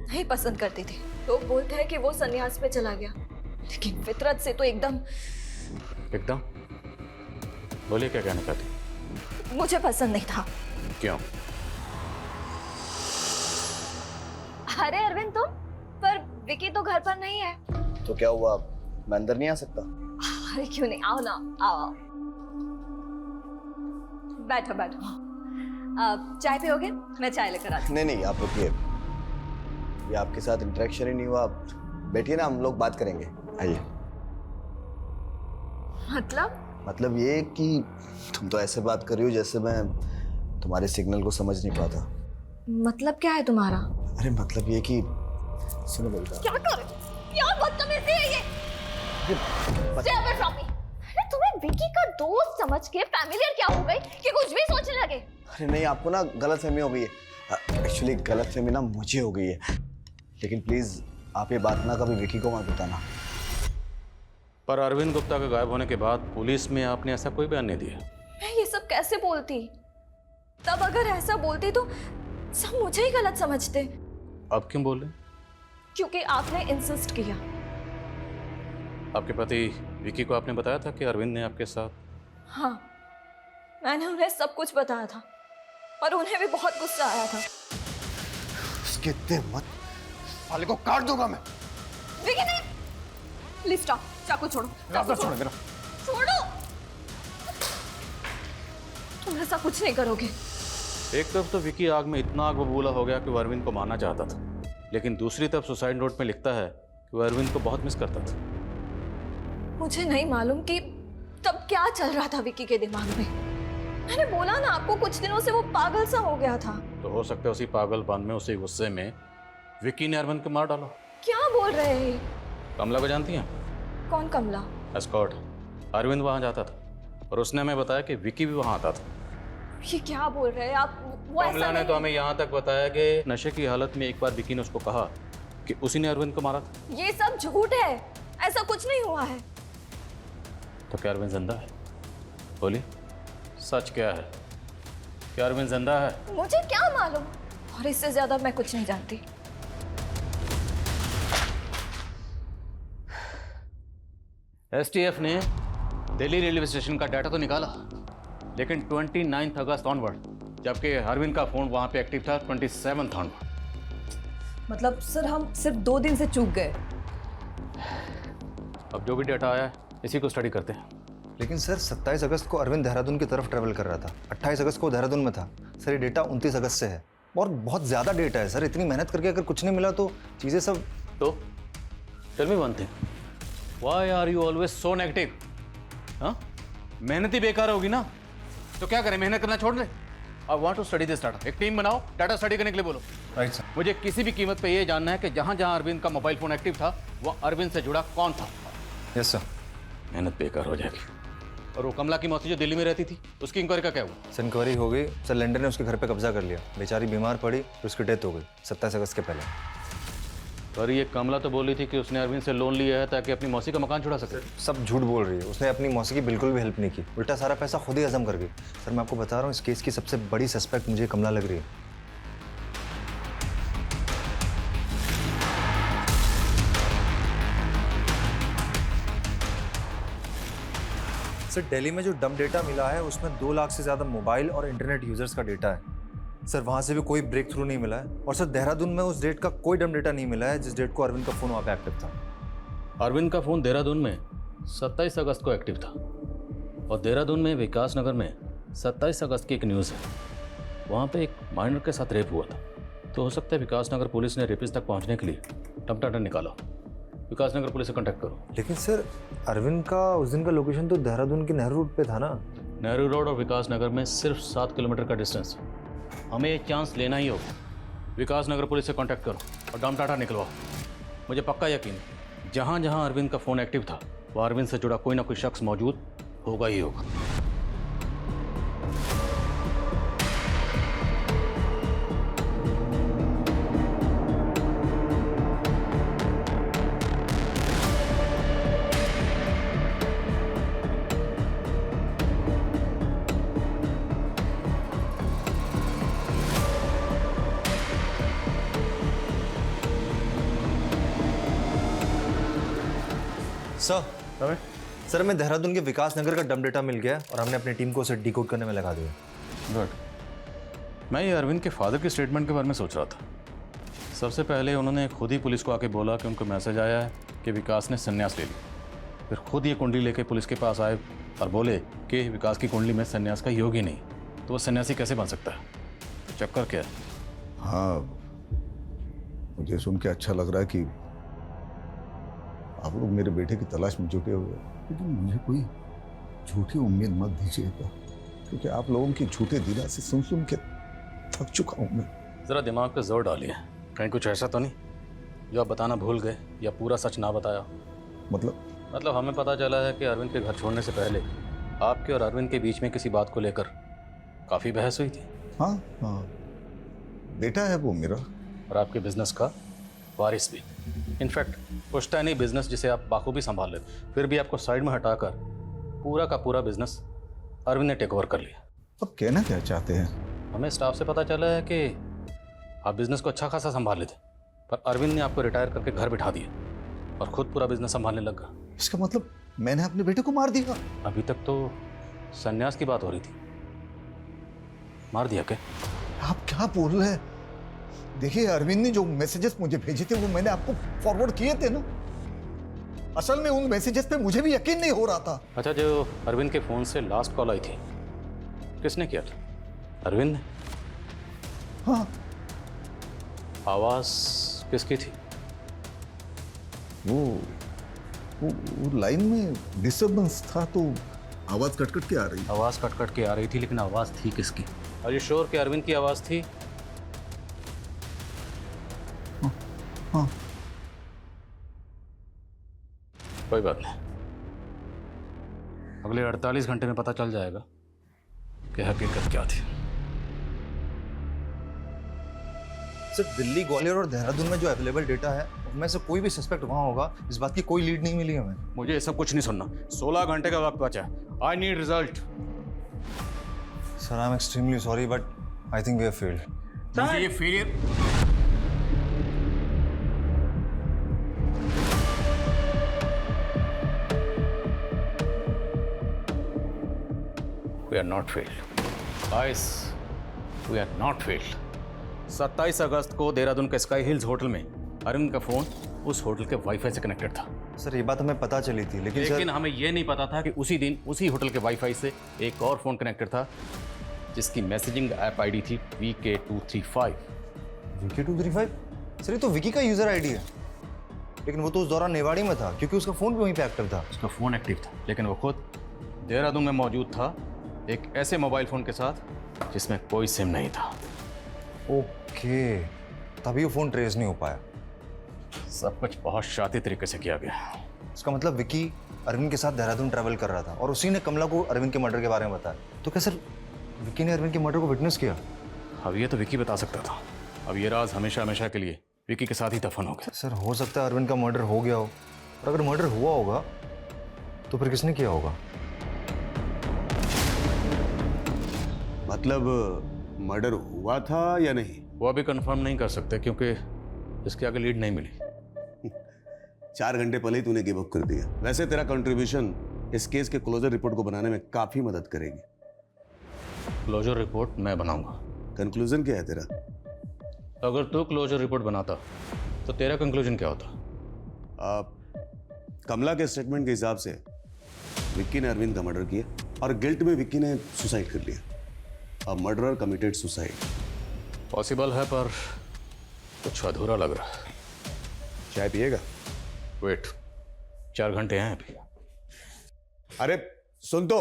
नहीं पसंद करती थी। लोग बोलते हैं कि वो संन्यास पे चला गया, लेकिन फितरत से तो एकदम बोलिए, क्या कहना चाहती? मुझे पसंद नहीं था। क्यों? अरे अरविंद, तुम पर विकी तो घर पर नहीं है। तो क्या हुआ, मैं अंदर नहीं आ सकता? अरे क्यों नहीं, आओ ना, आओ। बैठो बैठो। चाय पियोगे? मैं चाय लेकर आती हूँ। नहीं, आप रुकिए, ये आपके साथ इंटरेक्शन ही नहीं हुआ। आप बैठिए ना, हम लोग बात करेंगे। आइए। मतलब ये कि तुम तो ऐसे बात कर रही हो जैसे मैं तुम्हारे सिग्नल को समझ नहीं पाता। मतलब क्या है तुम्हारा? अरे मतलब ये कि सुनो बेटा। क्या कर रहे हो? क्या बदतमीजी है ये? Stay away from me. अरे तुम्हें विकी का दोस्त समझ के फैमिलियर क्या हो गई कि कुछ भी सोचने लगे? अरे नहीं, आपको ना गलतफहमी हो गई है। एक्चुअली गलतफहमी ना मुझे हो गई है, लेकिन प्लीज आप ये बात ना कभी विकी को मत बताना। पर अरविंद गुप्ता के गायब होने के बाद पुलिस में आपने ऐसा कोई बयान नहीं दिया। मैं ये सब कैसे बोलती? तब अगर ऐसा बोलती तो सब मुझे ही गलत समझते। अब क्यों बोल रहे? क्योंकि आपने इंसिस्ट किया। आपके पति विकी को आपने बताया था कि अरविंद ने आपके साथ? हाँ, मैंने उन्हें सब कुछ बताया था और उन्हें भी बहुत गुस्सा आया था। उसके दे मत, साले को काट दूंगा मैं। विकी नहीं, प्लीज स्टॉप, चाकू छोड़ो। चाकू छोड़ो मेरा। छोड़ो, तुम ऐसा कुछ नहीं करोगे। एक तरफ तो विकी आग में इतना आग बबूला हो गया कि वो अरविंद को मारना चाहता था, लेकिन दूसरी तरफ सुसाइड नोट में लिखता है कि वो अरविंद को बहुत मिस करता था। मुझे नहीं मालूम कि तब क्या चल रहा था विकी के दिमाग में। मैंने बोला ना आपको, कुछ दिनों से वो पागल सा हो गया था। तो हो सकता है उसी पागलपन में, उसी गुस्से में विकी ने अरविंद को मार डाला। क्या बोल रहे हैं? कमला को जानती हैं? कौन कमला? एस्कॉर्ट। अरविंद वहां जाता था और उसने हमें बताया कि विकी भी वहां आता था। ये क्या बोल रहे हैं आप? वो कमला ने तो हमें यहाँ तक बताया कि नशे की हालत में एक बार विकी ने उसको कहा कि उसी ने अरविंद को मारा था। ये सब झूठ है, ऐसा कुछ नहीं हुआ है। तो क्या अरविंद जिंदा है? बोलिए, सच क्या है? क्या अरविंद जिंदा है? मुझे क्या मालूम, और इससे ज्यादा मैं कुछ नहीं जानती। एसटीएफ ने दिल्ली रेलवे स्टेशन का डाटा तो निकाला, लेकिन 29 अगस्त ऑनवर्ड, जबकि अरविंद का फोन वहां पे एक्टिव था 27 ऑनवर्ड। मतलब सर हम सिर्फ 2 दिन से चूक गए। अब जो भी डाटा आया है इसी को स्टडी करते हैं। लेकिन सर 27 अगस्त को अरविंद देहरादून की तरफ ट्रैवल कर रहा था, 28 अगस्त को देहरादून में था। सर ये डेटा 29 अगस्त से है और बहुत ज़्यादा डेटा है सर। इतनी मेहनत करके अगर कुछ नहीं मिला तो चीज़ें सब। तो tell me one thing, why are you always so negative? हाँ, मेहनत ही बेकार होगी ना तो क्या करें, मेहनत करना छोड़ दें? I want to study this data. एक टीम बनाओ, डाटा स्टडी करने के लिए बोलो। Right sir. मुझे किसी भी कीमत पे ये जानना है कि जहां जहां अरविंद का मोबाइल फोन एक्टिव था वो अरविंद से जुड़ा कौन था। Yes sir. मेहनत बेकार हो जाएगी। और वो कमला की मौसी जो दिल्ली में रहती थी, उसकी इंक्वायरी का क्या हुआ? सर इंक्वायरी हो गई सर, लंदन ने उसके घर पे कब्जा कर लिया। बेचारी बीमार पड़ी तो उसकी डेथ हो गई 27 अगस्त के पहले। पर ये कमला तो बोल रही थी कि उसने अरविंद से लोन लिया है ताकि अपनी मौसी का मकान छुड़ा सके। सब झूठ बोल रही है, उसने अपनी मौसी की बिल्कुल भी हेल्प नहीं की, उल्टा सारा पैसा खुद ही हजम कर गई। सर मैं आपको बता रहा हूँ, इस केस की सबसे बड़ी सस्पेक्ट मुझे कमला लग रही है। सर दिल्ली में जो डम डेटा मिला है उसमें 2 लाख से ज़्यादा मोबाइल और इंटरनेट यूजर्स का डेटा है सर। वहाँ से भी कोई ब्रेक थ्रू नहीं मिला है। और सर देहरादून में उस डेट का कोई डम डेटा नहीं मिला है जिस डेट को अरविंद का फ़ोन वहाँ पे एक्टिव था। अरविंद का फ़ोन देहरादून में 27 अगस्त को एक्टिव था और देहरादून में विकास नगर में 27 अगस्त की एक न्यूज़ है, वहाँ पे एक माइनर के साथ रेप हुआ था। तो हो सकता है विकास नगर पुलिस ने रेपिस्ट तक पहुँचने के लिए डम डाटा निकाला। विकास नगर पुलिस से कांटेक्ट करो। लेकिन सर अरविंद का उस दिन का लोकेशन तो देहरादून के नेहरू रोड पे था ना। नेहरू रोड और विकास नगर में सिर्फ 7 किलोमीटर का डिस्टेंस है। हमें एक चांस लेना ही होगा। विकास नगर पुलिस से कांटेक्ट करो और डम डाटा निकलवाओ। मुझे पक्का यकीन है जहाँ जहाँ अरविंद का फ़ोन एक्टिव था वो अरविंद से जुड़ा कोई ना कोई शख्स मौजूद होगा ही होगा। सर सर हमें देहरादून के विकास नगर का डम डेटा मिल गया और हमने अपनी टीम को उसे डिकोड करने में लगा दिया। गुड। मैं ये अरविंद के फादर के स्टेटमेंट के बारे में सोच रहा था। सबसे पहले उन्होंने खुद ही पुलिस को आके बोला कि उनको मैसेज आया है कि विकास ने संन्यास ले लिया। फिर खुद ये कुंडली लेके पुलिस के पास आए और बोले कि विकास की कुंडली में संन्यास का योग ही नहीं, तो वो सन्यासी कैसे बन सकता है? चक्कर क्या है? हाँ, मुझे सुन के अच्छा लग रहा है कि आप लोग मेरे बेटे की तलाश में जुटे हुए हैं, लेकिन मुझे कोई झूठी उम्मीद मत दीजिएगा। क्योंकि आप लोगों की झूठे दिलासे सुन सुन के थक चुका हूं मैं। ज़रा दिमाग पे जोर डालिए, कहीं कुछ ऐसा तो नहीं जो आप बताना भूल गए या पूरा सच ना बताया। मतलब हमें पता चला है कि अरविंद के घर छोड़ने से पहले आपके और अरविंद के बीच में किसी बात को लेकर काफ़ी बहस हुई थी। हाँ हाँ, बेटा है वो मेरा, और आपके बिजनेस का वारिस भी। इनफैक्ट पुश्ता नहीं बिजनेस जिसे आप बाखूबी संभाल लेते, फिर भी आपको साइड में हटाकर पूरा का पूरा बिजनेस अरविंद ने टेक ओवर कर लिया। अब कहना क्या चाहते हैं? हमें स्टाफ से पता चला है कि आप बिजनेस को अच्छा खासा संभाल लेते, पर अरविंद ने आपको रिटायर करके घर बिठा दिया और खुद पूरा बिजनेस संभालने लगा। इसका मतलब मैंने अपने बेटे को मार दिया? अभी तक तो संन्यास की बात हो रही थी, मार दिया क्या? आप क्या बोल रहे हैं? देखिए, अरविंद ने जो मैसेजेस मुझे भेजे थे वो मैंने आपको फॉरवर्ड किए थे ना। असल में उन मैसेजेस पे मुझे भी यकीन नहीं हो रहा था। अच्छा, जो अरविंद के फोन से लास्ट कॉल आई थी किसने किया था? अरविंद ने? हाँ। आवाज किसकी थी? वो लाइन में डिस्टर्बेंस था तो आवाज कट के आ रही। आवाज कट के आ रही थी, लेकिन आवाज थी किसकी? और ये श्योर कि अरविंद की आवाज थी? हाँ। कोई बात नहीं, अगले 48 घंटे में पता चल जाएगा कि हकीकत क्या थी। सिर्फ दिल्ली, ग्वालियर और देहरादून में जो अवेलेबल डेटा है उनमें से कोई भी सस्पेक्ट वहां होगा, इस बात की कोई लीड नहीं मिली हमें। मुझे ये सब कुछ नहीं सुनना, 16 घंटे का वक्त बचा है। I need result. Sir, I am extremely sorry but I think we have failed. मुझे ये failure We are not failed. Guys, we are not failed. 27 अगस्त को देहरादून के स्काई हिल्स होटल में अरविंद का फोन उस होटल के वाईफाई से कनेक्टेड था। सर, ये बात हमें पता चली थी, लेकिन हमें यह नहीं पता था कि उसी दिन उसी होटल के वाईफाई से एक और फोन कनेक्टेड था जिसकी मैसेजिंग ऐप आईडी थी VK235। VK235? सर, ये तो विकी का यूजर आईडी है, लेकिन वो तो उस दौरान नेवाड़ी में था क्योंकि उसका फोन भी वहीं पे एक्टिव था। उसका फोन एक्टिव था, लेकिन वो खुद देहरादून में मौजूद था एक ऐसे मोबाइल फोन के साथ जिसमें कोई सिम नहीं था। ओके, तभी वो फोन ट्रेस नहीं हो पाया। सब कुछ बहुत शाती तरीके से किया गया। इसका मतलब विकी अरविंद के साथ देहरादून ट्रैवल कर रहा था और उसी ने कमला को अरविंद के मर्डर के बारे में बताया। तो क्या सर विकी ने अरविंद के मर्डर को विटनेस किया? अब ये तो विकी बता सकता था। अब ये राज हमेशा हमेशा के लिए विकी के साथ ही दफन हो गया। सर, हो सकता है अरविंद का मर्डर हो गया हो, और अगर मर्डर हुआ होगा तो फिर किसने किया होगा? मतलब मर्डर हुआ था या नहीं? वो अभी कंफर्म नहीं कर सकते क्योंकि इसके आगे लीड नहीं मिली। 4 घंटे पहले ही तूने गिव अप कर दिया। वैसे तेरा कंट्रीब्यूशन इस केस के क्लोजर रिपोर्ट को बनाने में काफी मदद करेगी। क्लोजर रिपोर्ट मैं बनाऊंगा। कंक्लूजन क्या है तेरा? अगर तू क्लोजर रिपोर्ट बनाता तो तेरा कंक्लूजन क्या होता? कमला के स्टेटमेंट के हिसाब से विक्की ने अरविंद का मर्डर किया और गिल्ट में विक्की ने सुसाइड कर लिया। A murderer committed suicide. Possible है पर कुछ अधूरा लग रहा है। चाय पिएगा? वेट, 4 घंटे हैं अभी। अरे सुन तो।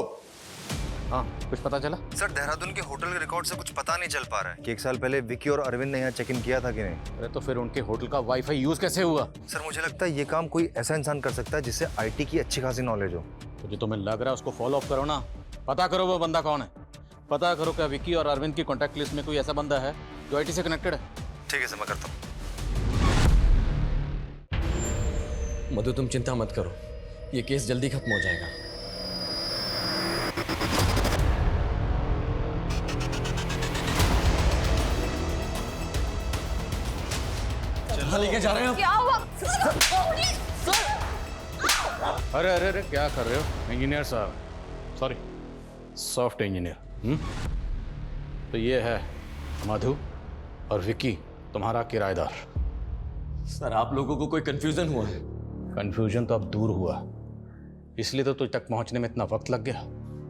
हाँ, कुछ पता चला? सर, देहरादून के होटल के रिकॉर्ड से कुछ पता नहीं चल पा रहा है कि 1 साल पहले विकी और अरविंद ने यहाँ चेक इन किया था कि नहीं। अरे तो फिर उनके होटल का वाईफाई यूज कैसे हुआ? सर, मुझे लगता है ये काम कोई ऐसा इंसान कर सकता है जिससे IT की अच्छी खासी नॉलेज हो। तो जो तुम्हें लग रहा है उसको फॉलो अप करो ना। पता करो वो बंदा कौन है। पता करो क्या विकी और अरविंद की कॉन्टैक्ट लिस्ट में कोई ऐसा बंदा है जो IT से कनेक्टेड है। ठीक है सर, मैं करता हूँ। मधु, तुम चिंता मत करो, ये केस जल्दी खत्म हो जाएगा। कहाँ लेके जा रहे हैं आप? क्या हुआ? अरे अरे अरे, क्या कर रहे हो इंजीनियर साहब? Sorry, soft engineer. तो ये है मधु और विकी, तुम्हारा किराएदार। सर, आप लोगों को कोई कंफ्यूजन हुआ है? कंफ्यूजन तो अब दूर हुआ, इसलिए तो तुझ तक पहुंचने में इतना वक्त लग गया,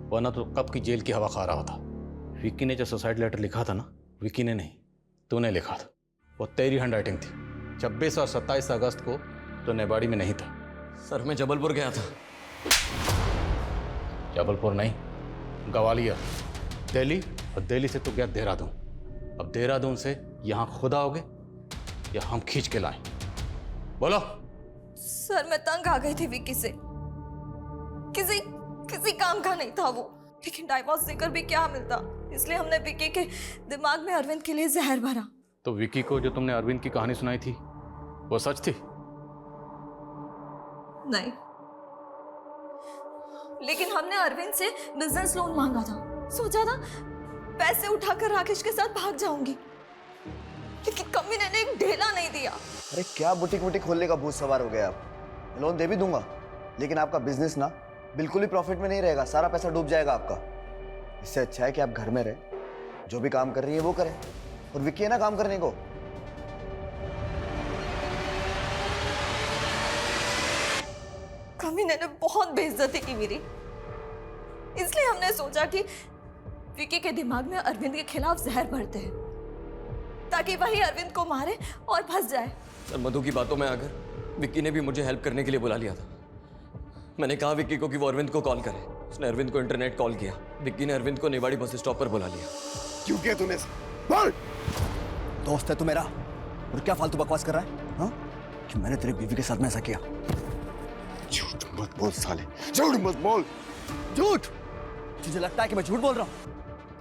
वरना तो कब की जेल की हवा खा रहा होता। विकी ने जो सुसाइड लेटर लिखा था ना, विकी ने नहीं, तूने लिखा था। वो तेरी हैंड राइटिंग थी। 26 और 27 अगस्त को तो नेबाड़ी में नहीं था। सर, मैं जबलपुर गया था। जबलपुर नहीं, ग्वालियर। दिल्ली और दिल्ली से तू गया देहरादून। अब देहरादून से यहां खुद आओगे या हम खींच के लाएं? बोलो। सर मैं तंग आ गई थी विक्की से, किसी काम का नहीं था वो, लेकिन डाइवोर्स देकर भी क्या मिलता, इसलिए हमने विक्की के दिमाग में अरविंद के लिए जहर भरा। तो विक्की को जो तुमने अरविंद की कहानी सुनाई थी वो सच थी? नहीं, लेकिन हमने अरविंद से बिजनेस लोन मांगा था। सोचा था पैसे उठाकर राकेश के साथ भाग जाऊंगी, लेकिन कभी ने एक ढेला नहीं दिया। अरे क्या बुटीक वुटीक खोलने का भूत सवार हो गया आप? लोन दे भी दूंगा, लेकिन आपका बिजनेस ना बिल्कुल ही प्रॉफिट में नहीं रहेगा, सारा पैसा डूब जाएगा आपका। इससे अच्छा है कि आप घर में रहे, जो भी काम कर रही है वो करें, और विक्की है ना काम करने को। कमीने ने बहुत बेइज्जती की मेरी, इसलिए हमने सोचा कि विक्की के दिमाग में अरविंद के खिलाफ जहर भरते हैं, ताकि वही अरविंद को मारे और फंस जाए। सर मधु की बातों में आकर विक्की ने भी मुझे हेल्प करने के लिए बुला लिया था। मैंने कहा विक्की को कि वो अरविंद को कॉल करे। उसने अरविंद को इंटरनेट कॉल किया। विक्की ने अरविंद को निवाड़ी बस स्टॉप पर बुला लिया। क्यों किया तूने? बोल। दोस्त है तू मेरा, और क्या फालतू बकवास कर रहा है? हाँ, कि मैंने तेरी बीवी के साथ में ऐसा किया? झूठ मत बोल साले, झूठ मत बोल। झूठ? तुझे लगता है कि मैं झूठ बोल रहा हूँ?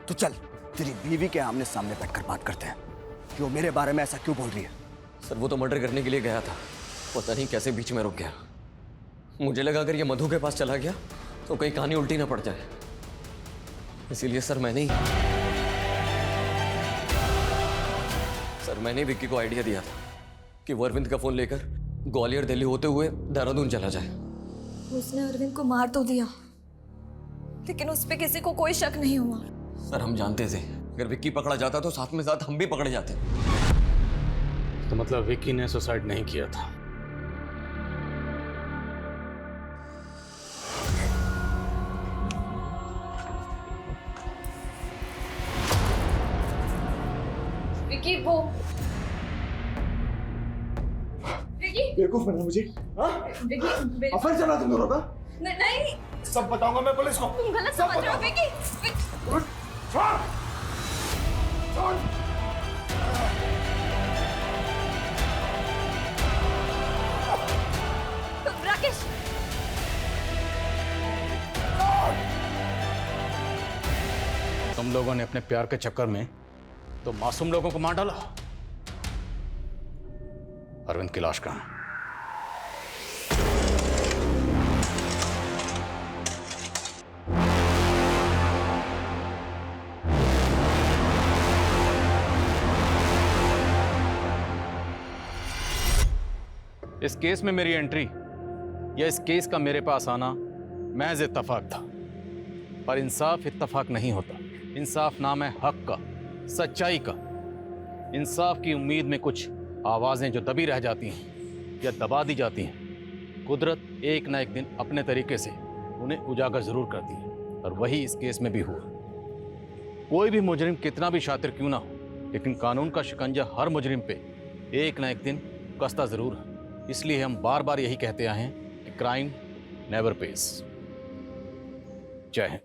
तो चल तेरी बीवी के आमने सामने बैठकर बात करते हैं कि वो मेरे बारे में ऐसा क्यों बोल रही है। सर वो तो मर्डर करने के लिए गया था, पता नहीं कैसे बीच में रुक गया। मुझे लगा अगर ये मधु के पास चला गया तो कहीं कहानी उल्टी ना पड़ जाए, इसीलिए सर मैंने विक्की को आइडिया दिया था कि वो अरविंद का फोन लेकर ग्वालियर दिल्ली होते हुए देहरादून चला जाए। उसने अरविंद को मार तो दिया, लेकिन उस पे किसी को कोई शक नहीं हुआ। सर हम जानते थे अगर विक्की पकड़ा जाता तो साथ में साथ हम भी पकड़े जाते। तो मतलब विक्की ने सुसाइड नहीं किया था? विक्की वो बेवकूफ बना मुझे। हाँ? अफर चला तुम दोनों का? नहीं, सब बताऊंगा मैं पुलिस को। तुम गलत समझ रहे हो विक्की। छोड़। राकेश, तुम लोगों ने अपने प्यार के चक्कर में तो मासूम लोगों को मार डाला। अरविंद की लाश कहां है? इस केस में मेरी एंट्री या इस केस का मेरे पास आना महज इत्तफाक था, पर इंसाफ इत्तफाक नहीं होता। इंसाफ नाम है हक का, सच्चाई का। इंसाफ की उम्मीद में कुछ आवाजें जो दबी रह जाती हैं या दबा दी जाती हैं, कुदरत एक ना एक दिन अपने तरीके से उन्हें उजागर जरूर करती है, और वही इस केस में भी हुआ। कोई भी मुजरिम कितना भी शातिर क्यों ना हो, लेकिन कानून का शिकंजा हर मुजरिम पे एक ना एक दिन कसता जरूर है। इसलिए हम बार बार यही कहते आए हैं कि क्राइम नेवर पेज। जय हिंद।